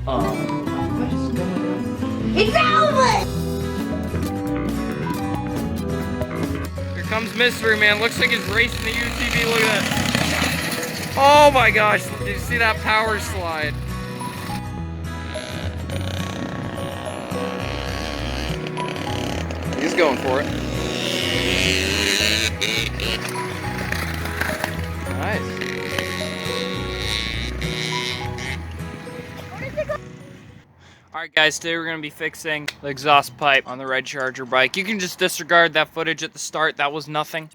What is going on? It's over! Here comes Mystery Man. Looks like he's racing the UTV. Look at that. Oh my gosh. Did you see that power slide? He's going for it. Nice. Alright guys, today we're going to be fixing the exhaust pipe on the Red Charger bike. You can just disregard that footage at the start. That was nothing.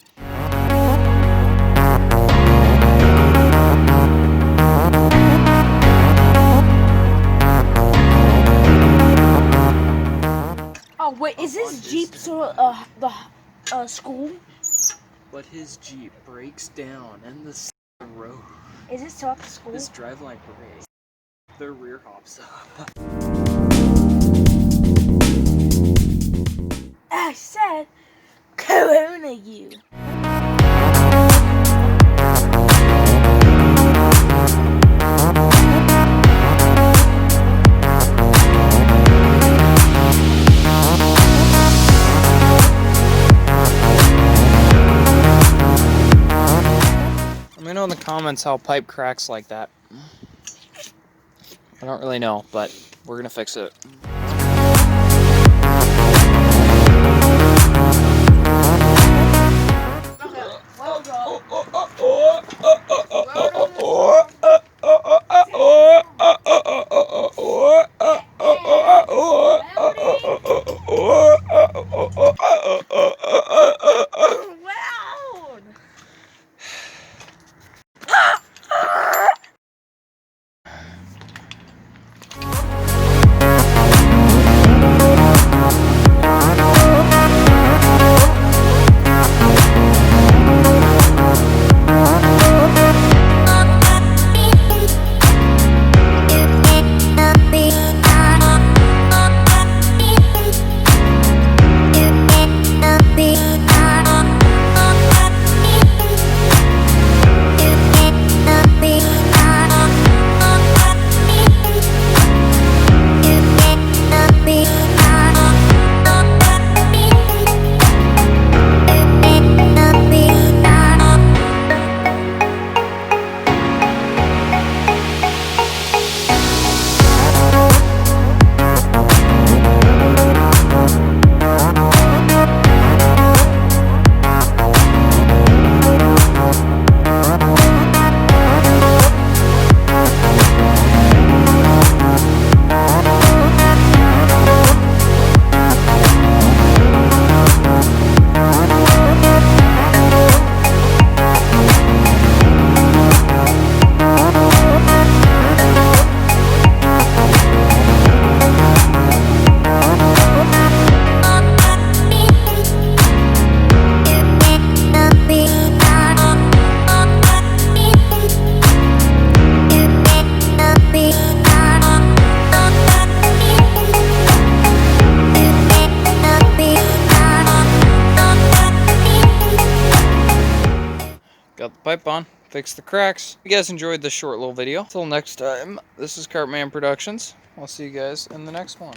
Oh wait, is this Jeep sort the school? But his Jeep breaks down in the road. Is it still at the school? This driveline breaks. The rear hops up. I said, Corona you. Let me know in the comments how pipe cracks like that. I don't really know, but we're gonna fix it. Got the pipe on, fixed the cracks. If you guys enjoyed this short little video, until next time, this is Cartman Productions. I'll see you guys in the next one.